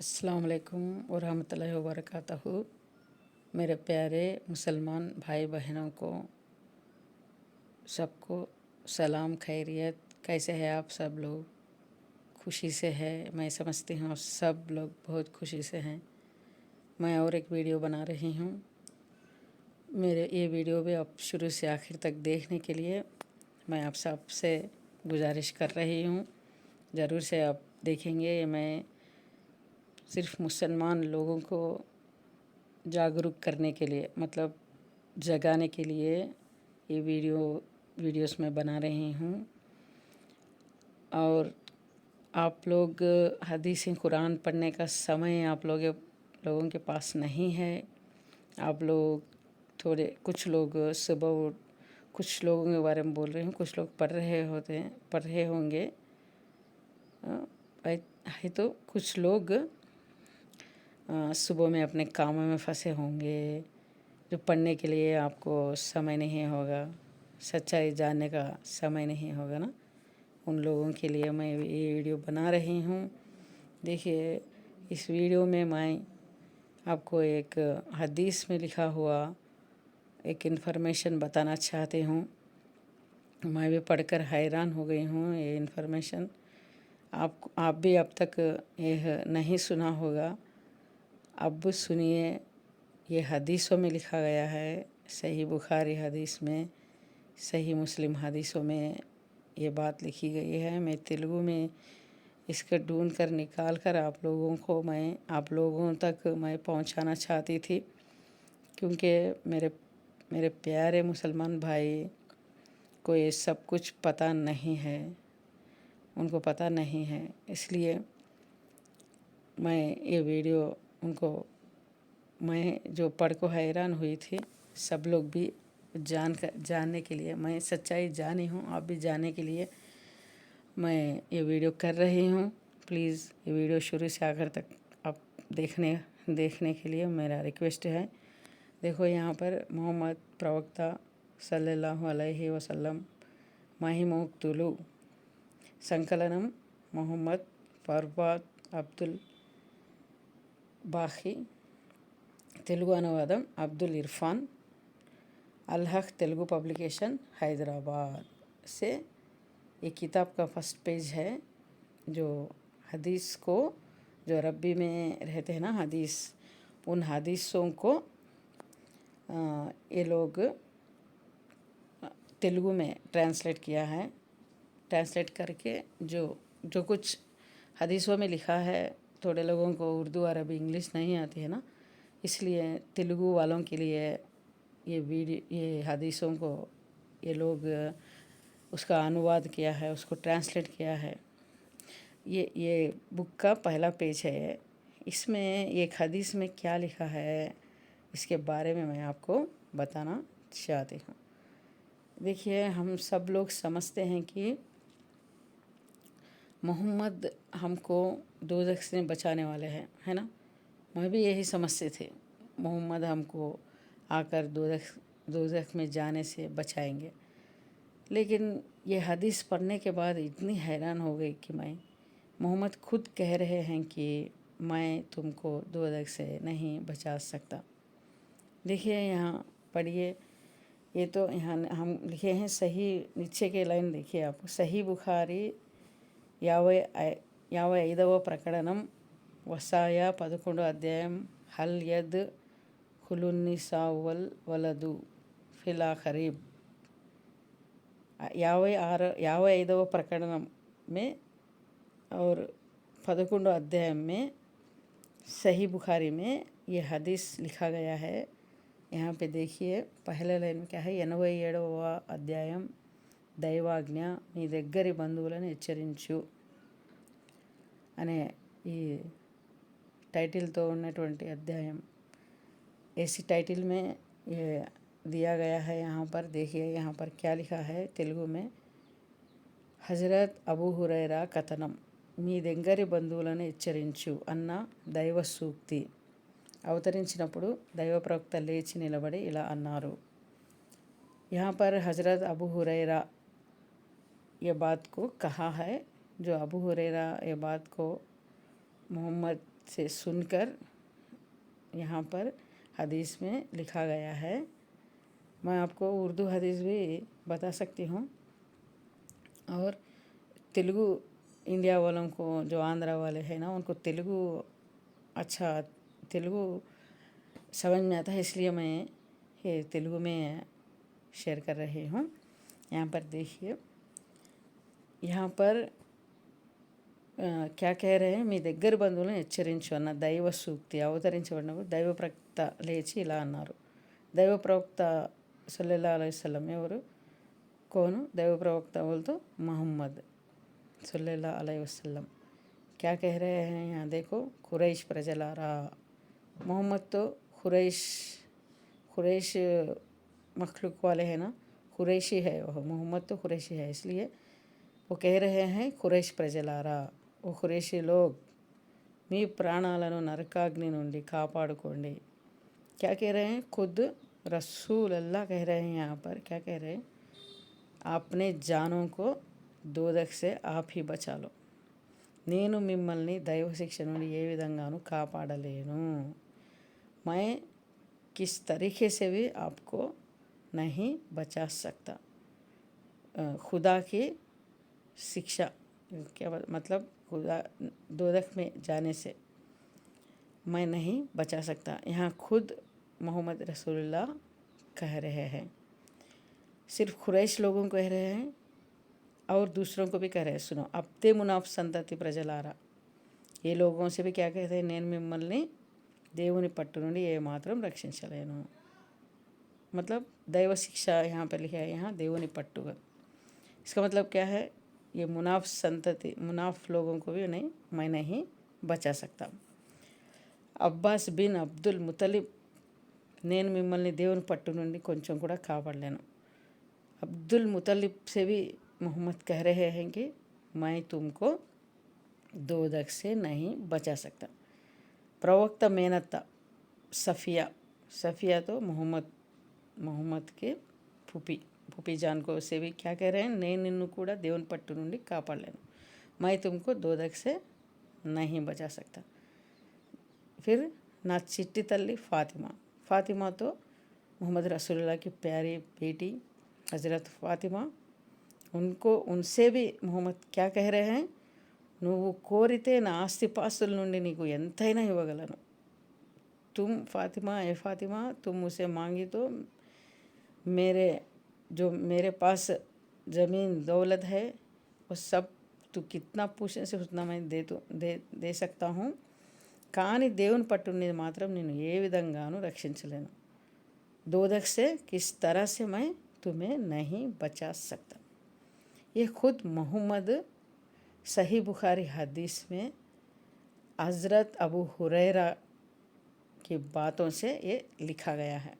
अस्सलाम वालेकुम वरहमतुल्लाहि वबरकातुहू। मेरे प्यारे मुसलमान भाई बहनों को सबको सलाम, खैरियत। कैसे हैं आप सब लोग? खुशी से है, मैं समझती हूँ सब लोग बहुत खुशी से हैं। मैं और एक वीडियो बना रही हूँ। मेरे ये वीडियो भी आप शुरू से आखिर तक देखने के लिए मैं आप सबसे गुजारिश कर रही हूँ। ज़रूर से आप देखेंगे। मैं सिर्फ मुसलमान लोगों को जागरूक करने के लिए, मतलब जगाने के लिए ये वीडियोस में बना रही हूँ। और आप लोग हदीस कुरान पढ़ने का समय आप लोगों के पास नहीं है। आप लोग कुछ लोग सुबह कुछ लोगों के बारे में बोल रहे हैं, कुछ लोग पढ़ रहे होंगे। है तो कुछ लोग सुबह में अपने कामों में फंसे होंगे, जो पढ़ने के लिए आपको समय नहीं होगा, सच्चाई जानने का समय नहीं होगा ना। उन लोगों के लिए मैं ये वीडियो बना रही हूँ। देखिए, इस वीडियो में मैं आपको एक हदीस में लिखा हुआ एक इन्फॉर्मेशन बताना चाहती हूँ। मैं भी पढ़कर हैरान हो गई हूँ। ये इन्फॉर्मेशन आप भी अब तक यह नहीं सुना होगा। अब सुनिए। ये हदीसों में लिखा गया है, सही बुखारी हदीस में, सही मुस्लिम हदीसों में ये बात लिखी गई है। मैं तेलुगु में इसका ढूंढ कर निकाल कर आप लोगों तक मैं पहुंचाना चाहती थी, क्योंकि मेरे प्यारे मुसलमान भाई को ये सब पता उनको पता नहीं है। इसलिए मैं ये वीडियो मैं जो पढ़ को हैरान हुई थी, सब लोग भी जानने के लिए, मैं सच्चाई जानी हूँ, आप भी जानने के लिए मैं ये वीडियो कर रही हूँ। प्लीज़ ये वीडियो शुरू से आखिर तक आप देखने के लिए मेरा रिक्वेस्ट है। देखो, यहाँ पर मोहम्मद प्रवक्ता सल्लल्लाहु अलैहि वसल्लम महिमोक्तुलु संकलनम मोहम्मद फरवाद अब्दुल बाखी, तेलुगु अनुवादम अब्दुल इरफान, अल हक तेलुगु पब्लिकेशन हैदराबाद से ये किताब का फर्स्ट पेज है। जो हदीस को, जो अरबी में रहते हैं ना हदीस, उन हदीसों को ये लोग तेलुगु में ट्रांसलेट किया है। ट्रांसलेट करके जो कुछ हदीसों में लिखा है, थोड़े लोगों को उर्दू अरबी इंग्लिश नहीं आती है ना, इसलिए तेलुगु वालों के लिए ये हदीसों को ये लोग उसका अनुवाद किया है, उसको ट्रांसलेट किया है। ये बुक का पहला पेज है। इसमें एक हदीस में क्या लिखा है, इसके बारे में मैं आपको बताना चाहती हूँ। देखिए, हम सब लोग समझते हैं कि मोहम्मद हमको दोज़ख से बचाने वाले हैं, है ना। मैं भी यही समझते थे, मोहम्मद हमको आकर दोज़ख में जाने से बचाएंगे। लेकिन ये हदीस पढ़ने के बाद इतनी हैरान हो गई कि मोहम्मद खुद कह रहे हैं कि मैं तुमको दोज़ख से नहीं बचा सकता। देखिए, यहाँ पढ़िए। ये तो यहाँ हम लिखे हैं, सही नीचे के लाइन देखिए आप। सही बुखारी 55వ ప్రకటనం వసాయ 11 అధ్యాయం హల్ యద్ ఖులున్నిసావల్ వలదు ఫిలాఖరీబ్ 55వ प्रकरण में और 11 अध्याय में सही बुखारी में ये हदीस लिखा गया है। यहाँ पे देखिए, पहले लाइन में क्या है, 87వ అధ్యాయం దైవాజ్ఞ, నీ దగ్గరి బంధువులను హెచ్చరించు అనే ఈ टाइटल ఉన్నటువంటి अध्याय, ऐसी टाइटल में ये दिया गया है। यहाँ पर देखिए, यहाँ पर क्या लिखा है तेलुगु में, హజరత్ అబూ హురైరా కథనం, మీ దగ్గరి బంధువులను హెచ్చరించు అన్న దైవ సూక్తి అవతరించినప్పుడు దైవ ప్రవక్త లేచి నిలబడి ఇలా అన్నారు। यहाँ पर हज़रत अबू हुरैरा ये बात को कहा है। जो अबू हुरैरा ये बात को मोहम्मद से सुनकर यहाँ पर हदीस में लिखा गया है। मैं आपको उर्दू हदीस भी बता सकती हूँ। और तेलुगु इंडिया वालों को, जो आंध्रा वाले हैं ना, उनको तेलुगु अच्छा तेलुगु समझ में आता है, इसलिए मैं ये तेलुगु में शेयर कर रही हूँ। यहाँ पर देखिए, यहाँ पर क्या कह रहे हैं, మీ దగ్గర బంధువులను హెచ్చరించు అన్న దైవ సూక్తి అవతరించబడినప్పుడు దైవ ప్రవక్త లేచి ఇలా అన్నారు. దైవ ప్రవక్త సల్లల్లాహు अलैहि वसल्लम ఎవరు? कौन? దైవ ప్రవక్త बोलते मोहम्मद सल्लल्लाहु अलैहि वसल्लम क्या कह रहे हैं यहाँ देखो, कुरैश प्रजलारा। मोहम्मद तो कुरैश मखलूक वाले हैं ना, कुरैशी है वह, मोहम्मद तो कुरैशी है, इसलिए वो कह रहे हैं कुरैश ప్రజలారా, ఓ ఖురేషీ లోగ్, మీ ప్రాణాలను నరకాగ్ని నుండి కాపాడుకోండి। क्या कह रहे हैं? खुद रसूल अल्लाह कह रहे हैं यहाँ पर, क्या कह रहे हैं? अपने जानों को दोजख से आप ही बचा लो। నేను మిమ్మల్ని దైవ శిక్ష నుండి ఏ విధంగానూ కాపాడలేను। मैं किस तरीके से भी आपको नहीं बचा सकता। खुदा की शिक्षा क्या मतलब, खुदा दोजख में जाने से मैं नहीं बचा सकता। यहाँ खुद मोहम्मद रसूलुल्लाह कह रहे हैं, सिर्फ कुरैश लोगों को कह रहे हैं और दूसरों को भी कह रहे हैं। सुनो, అబ్దే మునాఫ్ సంతతి ప్రజలారా, ये लोगों से भी क्या कहते हैं, నేను మిమ్మల్ని దేవుని పట్టు నుండి ఏమాత్రం రక్షించలేను। मतलब दैव शिक्षा यहाँ पर लिखा है, यहाँ దేవుని పట్టుగా। इसका मतलब क्या है, ये मुनाफ संतति, मुनाफ लोगों को भी नहीं, मैं नहीं बचा सकता। అబ్బాస్ బిన్ అబ్దుల్ ముతలిబ్, నేను మిమ్మల్ని దేవుని పట్టు నుండి కొంచెం కూడా కాపాడలేను। अब्दुल मुतलिब से भी मोहम्मद कह रहे हैं कि मैं तुमको दोजख से नहीं बचा सकता। प्रवक्ता मेनत्ता सफ़िया तो मोहम्मद के फूफी जान को से भी क्या कह रहे हैं, నేను నిన్ను కూడా దేవుని పట్టు నుండి కాపాడలేను। मैं तुमको दोजख से नहीं बचा सकता। फिर ना चिट्टी तल्ली फातिमा तो मोहम्मद रसूलुल्लाह की प्यारी बेटी हज़रत फातिमा, उनसे भी मोहम्मद क्या कह रहे हैं, నువ్వు కోరితే నా ఆస్తిపాస్తుల నుండి నీకు ఎంతైనా ఇవ్వగలను। तुम फातिमा, ए फातिमा, तुम मुझसे मांगी तो मेरे पास ज़मीन दौलत है वो सब तू कितना पूछने से उतना मैं दे सकता हूँ, కానీ దేవుని పట్టు నుండి మాత్రం నేను ఏ విధంగానూ రక్షించలేను। दोजख से किस तरह से मैं तुम्हें नहीं बचा सकता। ये खुद मोहम्मद सही बुखारी हदीस में हज़रत अबू हुरैरा की बातों से ये लिखा गया है।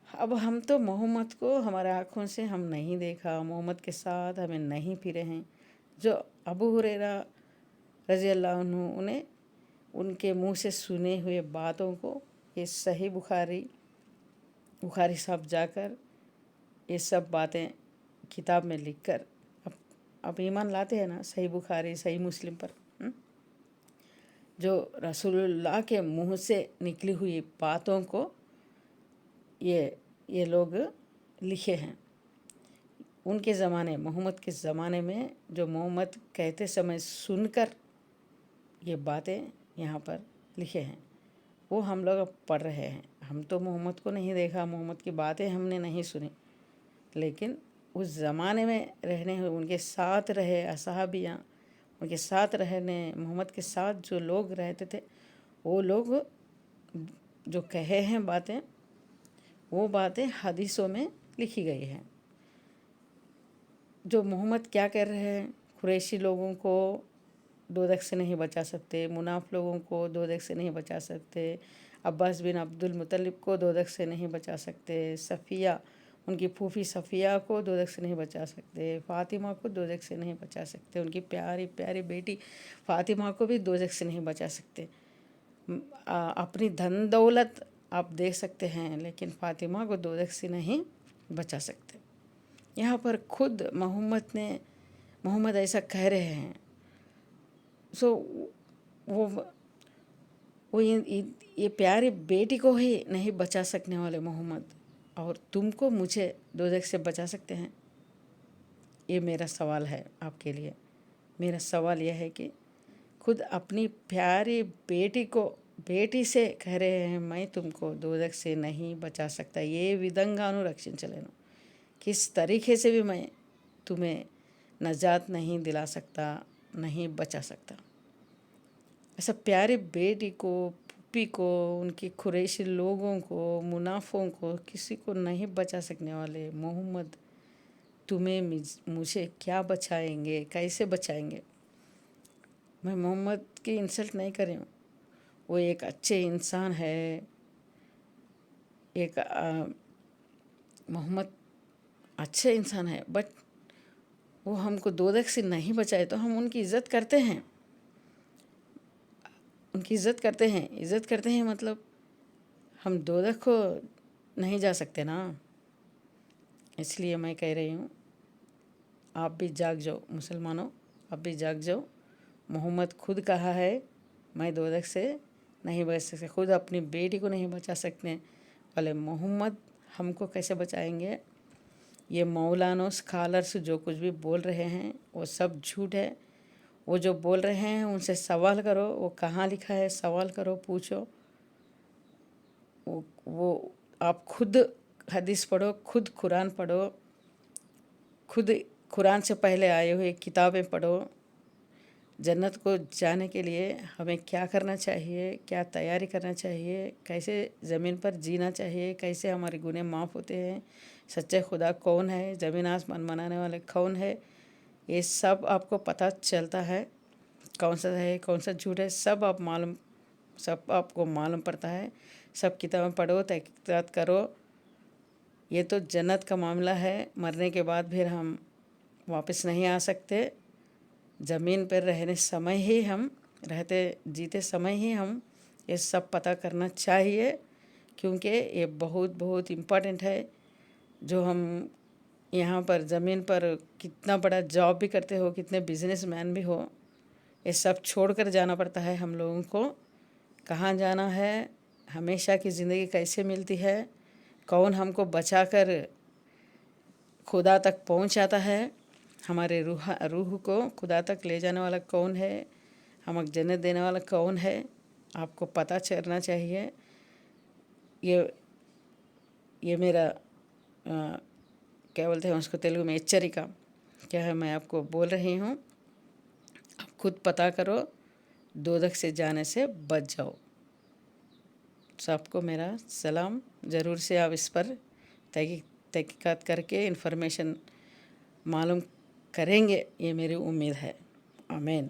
अब हम तो मोहम्मद को हमारे आँखों से हम नहीं देखा, मोहम्मद के साथ हमें नहीं फिरे हैं। जो अबू हुरैरा रज़ी अल्लाह अन्हु, उन्हें उनके मुँह से सुने हुए बातों को ये सही बुखारी साहब जाकर ये सब बातें किताब में लिखकर अब ईमान लाते हैं ना, सही बुखारी सही मुस्लिम पर, जो रसूलुल्लाह के मुँह से निकली हुई बातों को ये लोग लिखे हैं। उनके ज़माने, मोहम्मद के ज़माने में जो मोहम्मद कहते समय सुनकर ये बातें यहाँ पर लिखे हैं, वो हम लोग अब पढ़ रहे हैं। हम तो मोहम्मद को नहीं देखा, मोहम्मद की बातें हमने नहीं सुनी, लेकिन उस ज़माने में रहने, उनके साथ रहे असहाबियाँ, उनके साथ रहने, मोहम्मद के साथ जो लोग रहते थे, वो लोग जो कहे हैं बातें, वो बातें हदीसों में लिखी गई हैं। जो मोहम्मद क्या कर रहे हैं, कुरैशी लोगों को दोजख से नहीं बचा सकते, मुनाफ लोगों को दोजख से नहीं बचा सकते, अब्बास बिन अब्दुल मुतलिब को दोजख से नहीं बचा सकते, सफ़िया, उनकी फूफी सफ़िया को दोजख से नहीं बचा सकते, फ़ातिमा को दोजख से नहीं बचा सकते, उनकी प्यारी प्यारी बेटी फ़ातिमा को भी दोजख से नहीं बचा सकते। अपनी धन दौलत आप देख सकते हैं, लेकिन फ़ातिमा को दोजख से नहीं बचा सकते। यहाँ पर खुद मोहम्मद ऐसा कह रहे हैं। सो वो ये प्यारी बेटी को ही नहीं बचा सकने वाले मोहम्मद, और तुमको मुझे दोज़ख से बचा सकते हैं? ये मेरा सवाल है आपके लिए। मेरा सवाल यह है कि खुद अपनी प्यारी बेटी से कह रहे हैं मैं तुमको दोज़ख से नहीं बचा सकता, ये विधंगानु रक्षण चलेनो, किस तरीके से भी मैं तुम्हें नजात नहीं दिला सकता, नहीं बचा सकता। ऐसा प्यारी बेटी को, पुप्पी को, उनकी कुरैशी लोगों को, मुनाफों को, किसी को नहीं बचा सकने वाले मोहम्मद तुम्हें मुझे क्या बचाएंगे, कैसे बचाएंगे? मैं मोहम्मद की इंसल्ट नहीं कर रही हूँ, वो एक अच्छे इंसान है। मोहम्मद अच्छे इंसान है, बट वो हमको दोज़ख से नहीं बचाए तो हम उनकी इज़्ज़त करते हैं। उनकी इज़्ज़त करते हैं मतलब हम दोज़ख को नहीं जा सकते ना। इसलिए मैं कह रही हूँ, आप भी जाग जाओ मुसलमानों, आप भी जाग जाओ। मोहम्मद खुद कहा है मैं दोज़ख से नहीं बच सकते, खुद अपनी बेटी को नहीं बचा सकते वाले मोहम्मद हमको कैसे बचाएंगे? ये मौलाना स्कॉलर्स जो कुछ भी बोल रहे हैं वो सब झूठ है। वो जो बोल रहे हैं उनसे सवाल करो, वो कहाँ लिखा है, सवाल करो, पूछो। वो आप खुद हदीस पढ़ो, खुद कुरान पढ़ो, खुद कुरान से पहले आए हुए किताबें पढ़ो। जन्नत को जाने के लिए हमें क्या करना चाहिए, क्या तैयारी करना चाहिए, कैसे ज़मीन पर जीना चाहिए, कैसे हमारे गुनाह माफ़ होते हैं, सच्चे खुदा कौन है, ज़मीन आसमान बनाने वाले कौन है, ये सब आपको पता चलता है। कौन सा है कौन सा झूठ है, सब आपको मालूम पड़ता है। सब किताबें पढ़ो, तहकीकात करो। ये तो जन्नत का मामला है, मरने के बाद फिर हम वापस नहीं आ सकते। ज़मीन पर जीते समय ही हम ये सब पता करना चाहिए, क्योंकि ये बहुत बहुत इम्पोर्टेंट है। जो हम यहाँ पर ज़मीन पर कितना बड़ा जॉब भी करते हो, कितने बिजनेसमैन भी हो, ये सब छोड़कर जाना पड़ता है हम लोगों को। कहाँ जाना है, हमेशा की ज़िंदगी कैसे मिलती है, कौन हमको बचाकर खुदा तक पहुँचाता है, हमारे रूह को खुदा तक ले जाने वाला कौन है, हमको जन्नत देने वाला कौन है, आपको पता चलना चाहिए। ये मेरा क्या बोलते हैं उसको तेलुगु में एच्चरिका क्या है, मैं आपको बोल रही हूँ। आप खुद पता करो, दोज़ख से जाने से बच जाओ। सबको मेरा सलाम। ज़रूर से आप इस पर तहकीकात करके इन्फॉर्मेशन मालूम करेंगे, ये मेरी उम्मीद है। आमीन।